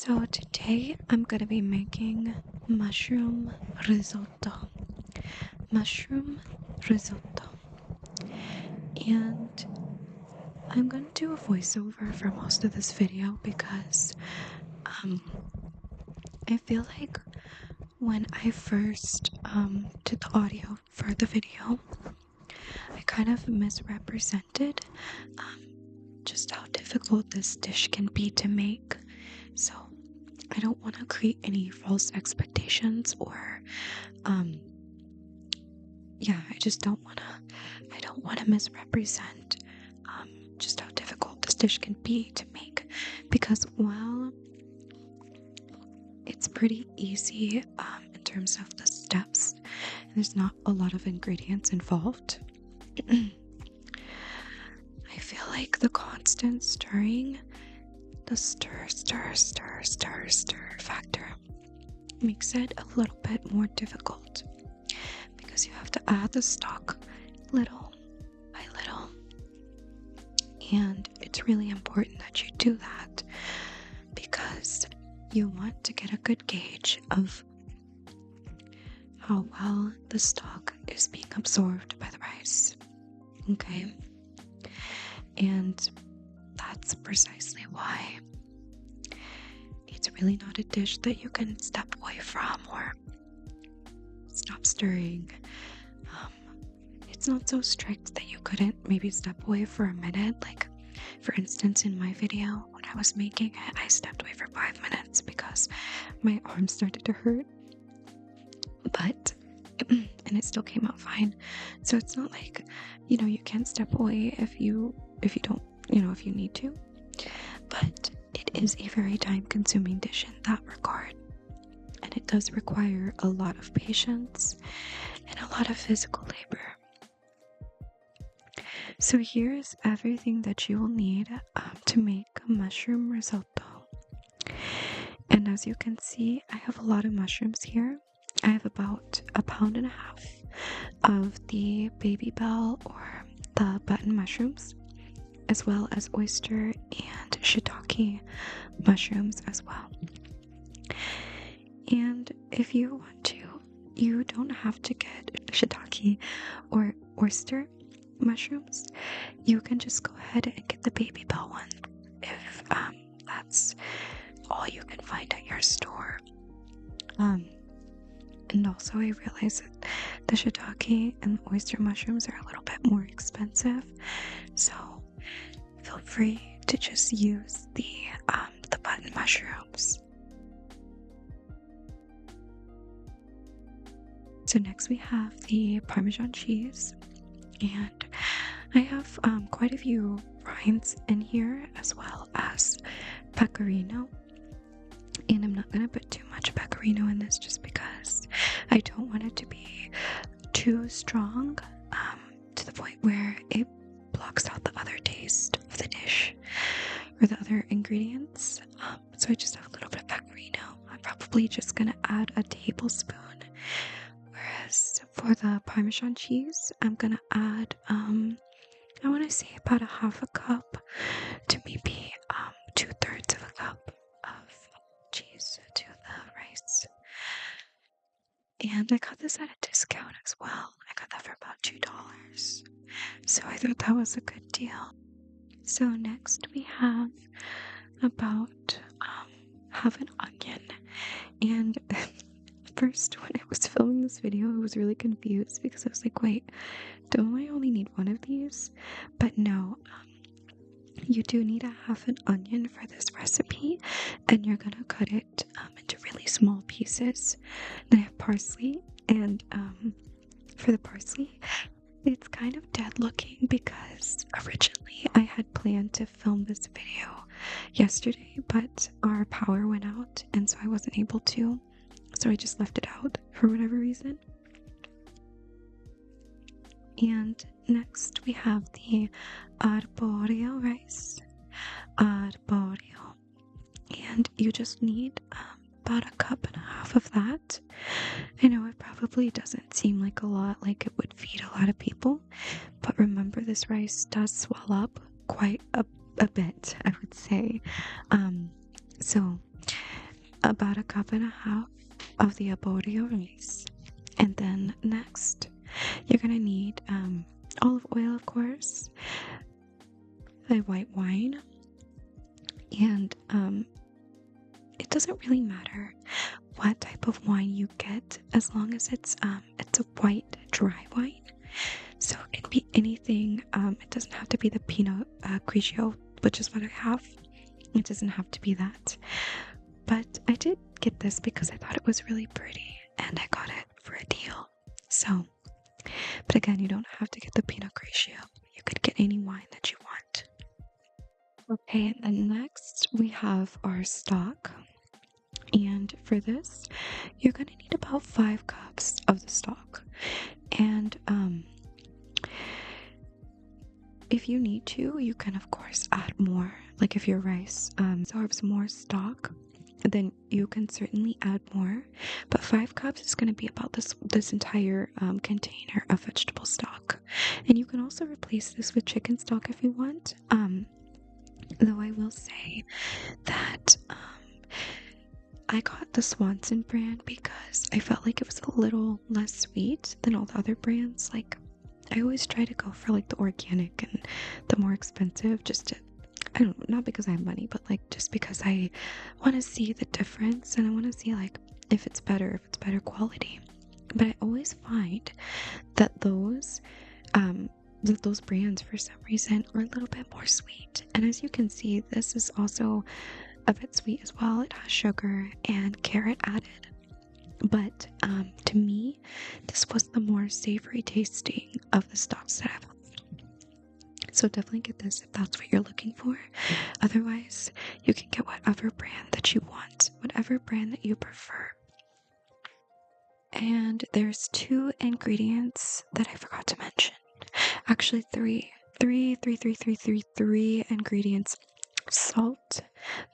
So today I'm gonna be making mushroom risotto. Mushroom risotto. And I'm gonna do a voiceover for most of this video because um I feel like when I first did the audio for the video, I kind of misrepresented just how difficult this dish can be to make. So I don't want to create any false expectations or I just don't want to misrepresent just how difficult this dish can be to make, because while it's pretty easy in terms of the steps and there's not a lot of ingredients involved, I feel like the constant stirring, the stir factor makes it a little bit more difficult, because you have to add the stock little by little, and it's really important that you do that because you want to get a good gauge of how well the stock is being absorbed by the rice. Okay? And that's precisely why it's really not a dish that you can step away from or stop stirring. It's not so strict that you couldn't maybe step away for a minute. Like, for instance, in my video, when I was making it, I stepped away for 5 minutes because my arm started to hurt. But, and it still came out fine. So it's not like, you can't step away if you don't, if you need to. But it is a very time-consuming dish in that regard. And it does require a lot of patience and a lot of physical labor. So here's everything that you will need to make a mushroom risotto. And as you can see, I have a lot of mushrooms here. I have about 1.5 pounds of the baby bell or the button mushrooms, as well as oyster and shiitake mushrooms as well. And if you want to, you don't have to get shiitake or oyster mushrooms. You can just go ahead and get the baby bell one if that's all you can find at your store. And also I realize that the shiitake and the oyster mushrooms are a little bit more expensive, so feel free to just use the button mushrooms. So next we have the Parmesan cheese, and I have quite a few rinds in here, as well as pecorino. And I'm not going to put too much pecorino in this just because I don't want it to be too strong to the point where it blocks out the other taste of the dish or the other ingredients. So I just have a little bit of pecorino. I'm probably just going to add a tablespoon. Whereas for the Parmesan cheese, I'm going to add, I want to say about 1/2 cup to maybe 2/3 of a cup of cheese to the rice. And I got this at a discount as well. I got that for about $2. So I thought that was a good deal. So next we have about 1/2 an onion. And first, when I was filming this video, I was really confused because I was like, wait, don't I only need one of these? But no, you do need 1/2 an onion for this recipe, and you're gonna cut it into really small pieces. Then I have parsley, and for the parsley, it's kind of dead looking because originally I had planned to film this video yesterday, but our power went out, and so I wasn't able to. So I just left it out for whatever reason. And next we have the arborio rice. Arborio. And you just need about 1.5 cups of that. I know it probably doesn't seem like a lot, like it would feed a lot of people, but remember, this rice does swell up quite a bit, I would say. So about a cup and a half of the arborio rice. And then next, you're gonna need olive oil, of course, a white wine, and it doesn't really matter what type of wine you get as long as it's a white dry wine. So it can be anything. It doesn't have to be the Pinot Grigio, which is what I have. It doesn't have to be that. But I did get this because I thought it was really pretty, and I got it for a deal. So, but again, you don't have to get the Pinot Grigio. You could get any wine that you want. Okay, and then next we have our stock. And for this, you're going to need about 5 cups of the stock. And if you need to, you can of course add more. Like if your rice absorbs more stock, then you can certainly add more. But 5 cups is going to be about this entire container of vegetable stock. And you can also replace this with chicken stock if you want. Though I will say that I got the Swanson brand because I felt like it was a little less sweet than all the other brands. Like, I always try to go for like the organic and the more expensive, just to, I don't know, not because I have money, but like just because I want to see the difference and I want to see like if it's better quality. But I always find that those brands for some reason are a little bit more sweet. And as you can see, this is also a bit sweet as well. It has sugar and carrot added. But to me, this was the more savory tasting of the stocks that I've had. So definitely get this if that's what you're looking for. Otherwise, you can get whatever brand that you want, whatever brand that you prefer. And there's 2 ingredients that I forgot to mention. Actually, three ingredients: salt,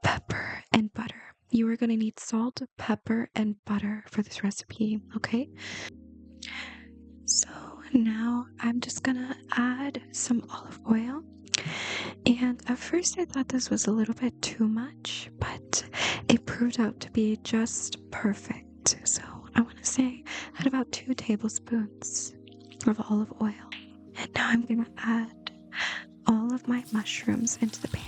pepper, and butter. You are going to need salt, pepper, and butter for this recipe, okay? So now I'm just going to add some olive oil. And at first I thought this was a little bit too much, but it proved out to be just perfect. So I want to say I had about 2 tablespoons of olive oil. And now I'm going to add all of my mushrooms into the pan.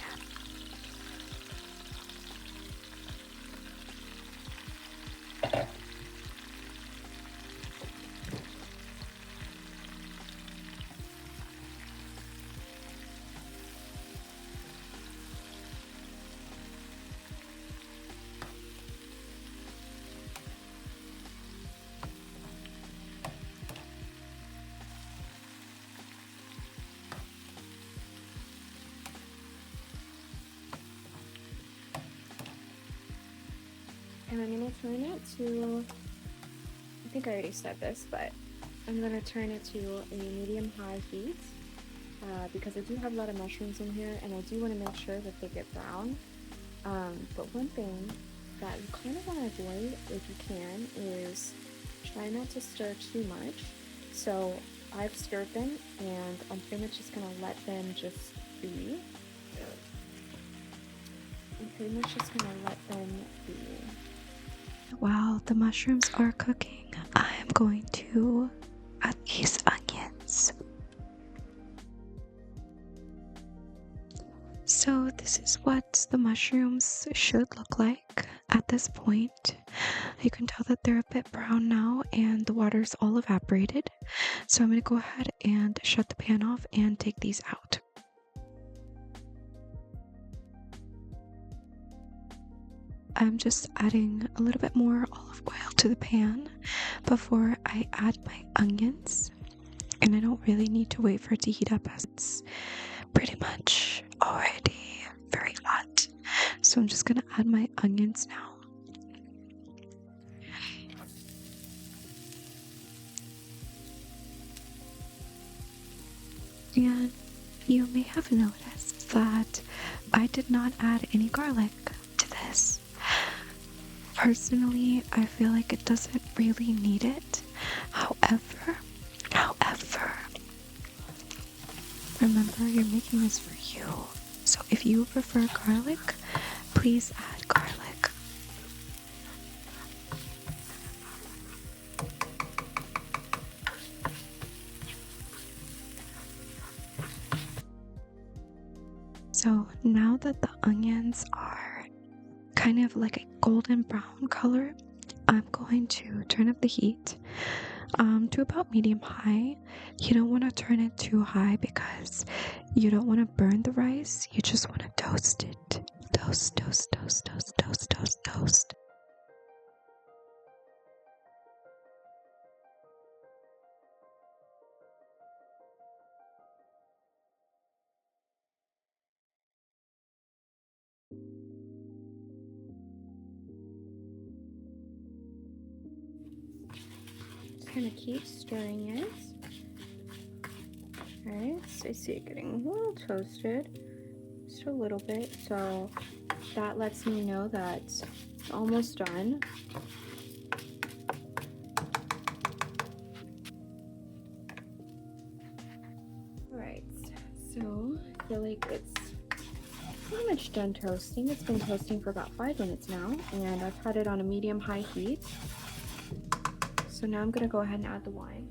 And I'm going to turn it to, I think I already said this, but I'm going to turn it to a medium-high heat because I do have a lot of mushrooms in here and I do want to make sure that they get brown. But one thing that you kind of want to avoid, if you can, is try not to stir too much. So I've stirred them and I'm pretty much just going to let them just be. I'm pretty much just going to let them be. While the mushrooms are cooking, I am going to add these onions. So this is what the mushrooms should look like at this point. You can tell that they're a bit brown now and the water's all evaporated. So I'm going to go ahead and shut the pan off and take these out. I'm just adding a little bit more olive oil to the pan before I add my onions. And I don't really need to wait for it to heat up as it's pretty much already very hot. So I'm just going to add my onions now. And you may have noticed that I did not add any garlic to this. Personally, I feel like it doesn't really need it. However, remember, you're making this for you. So if you prefer garlic, please add garlic. So now that the onions are kind of like a golden brown color, I'm going to turn up the heat to about medium high. You don't want to turn it too high because you don't want to burn the rice. You just want to toast it. Toast, toast, toast, toast, toast, toast, toast. Just kind of keep stirring it. Alright, so I see it getting a little toasted, just a little bit, so that lets me know that it's almost done. Alright, so I feel like it's pretty much done toasting. It's been toasting for about 5 minutes now, and I've had it on a medium-high heat. So now I'm going to go ahead and add the wine.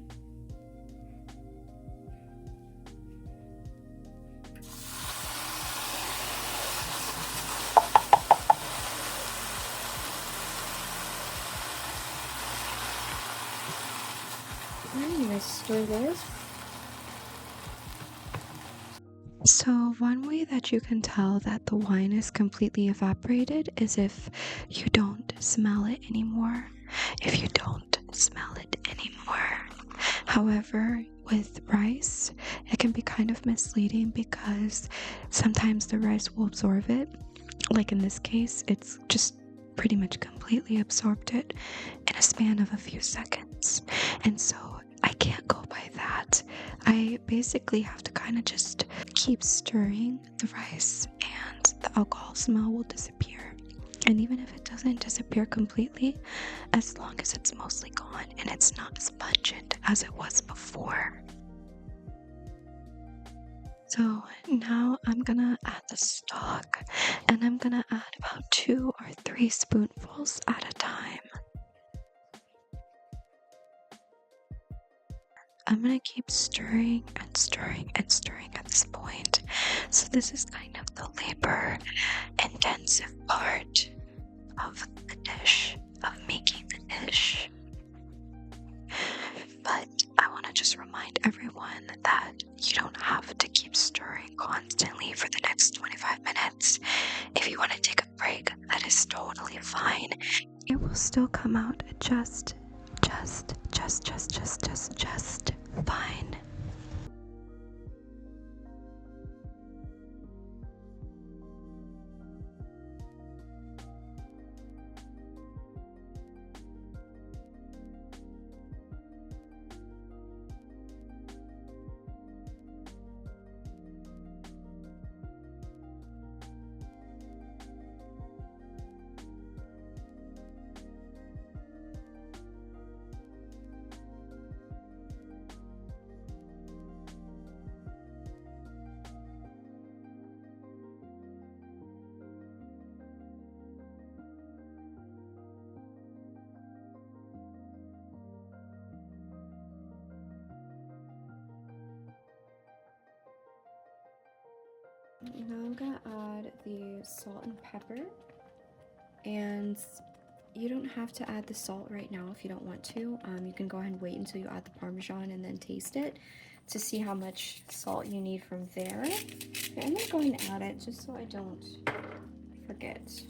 I'm going to stir this. So one way that you can tell that the wine is completely evaporated is if you don't smell it anymore. If you don't smell it anymore. However, with rice, it can be kind of misleading because sometimes the rice will absorb it. Like in this case, it's just pretty much completely absorbed it in a span of a few seconds. And so I can't go by that. I basically have to kind of just keep stirring the rice and the alcohol smell will disappear. And even if it doesn't disappear completely, as long as it's mostly gone and it's not as pungent as it was before. So now I'm gonna add the stock, and I'm gonna add about 2 or 3 spoonfuls at a time. I'm gonna keep stirring and stirring and stirring at this point. So this is kind of the labor intensive part of the dish, of making the dish. But I want to just remind everyone that you don't have to keep stirring constantly for the next 25 minutes. If you want to take a break, that is totally fine. It will still come out just fine. Now I'm gonna add the salt and pepper, and you don't have to add the salt right now if you don't want to. You can go ahead and wait until you add the Parmesan and then taste it to see how much salt you need from there. Okay, I'm gonna go ahead and add it just so I don't forget.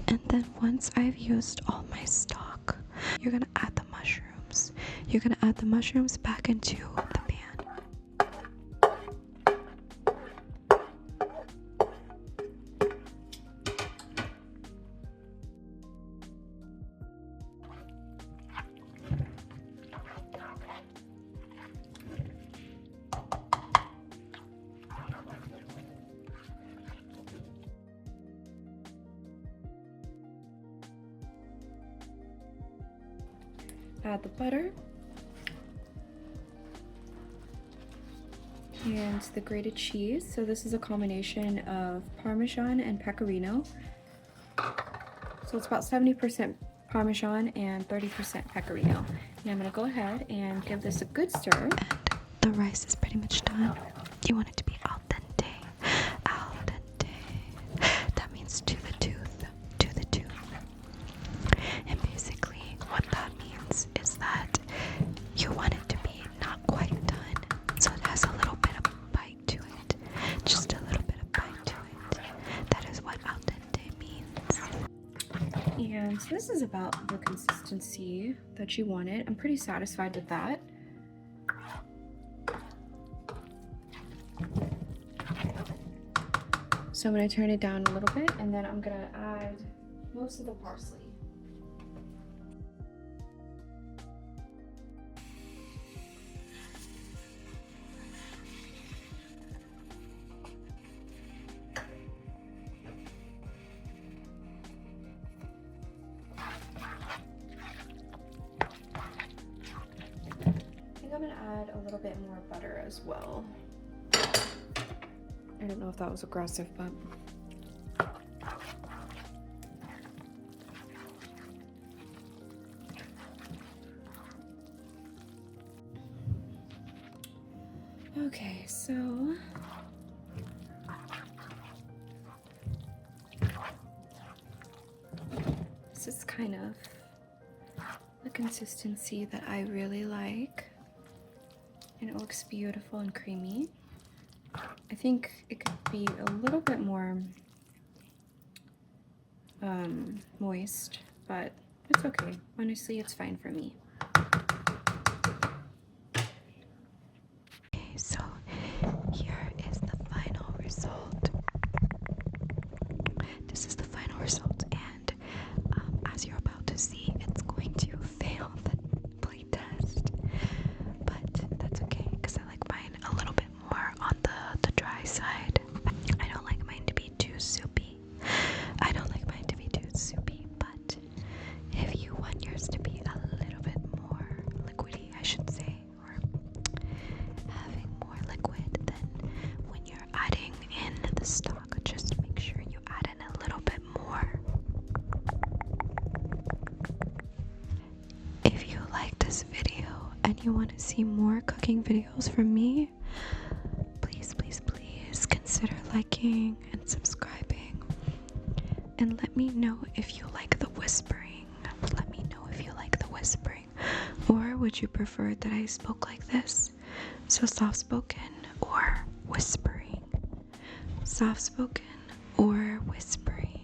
And then once I've used all my stock, you're gonna add the mushrooms. you're gonna add the mushrooms back into the pan. Add the butter and the grated cheese. So this is a combination of Parmesan and pecorino. So it's about 70% Parmesan and 30% pecorino. And I'm gonna go ahead and give this a good stir. And the rice is pretty much done. You want it to be al dente. Al dente. That means to the tooth. To the tooth. And basically what that means is that you want it to be not quite done. So it has a little bit of bite to it. Just a little bit of bite to it. That is what al dente means. And so this is about the consistency that you wanted. I'm pretty satisfied with that. So I'm going to turn it down a little bit, and then I'm going to add most of the parsley. I'm going to add a little bit more butter as well. I don't know if that was aggressive, but okay, so this is kind of the consistency that I really like. And it looks beautiful and creamy. I think it could be a little bit more moist, but it's okay. Honestly, it's fine for me. Okay, so here is the final result. This is the final result, and as you're about to see, it's going to fail the plate test. But that's okay, because I like mine a little bit more on the dry side. I don't like mine to be too soupy. I don't like mine to be too soupy, but if you want yours to be a little bit more liquidy, I should say, or having more liquid, then when you're adding in the stock, just make sure you add in a little bit more. If you like this video and you want to see more cooking videos from me, please consider liking and subscribing, and let me know if you like the whispering. Let me know if you like the whispering, or would you prefer that I spoke like this? So soft spoken or whispering? Soft spoken or whispering?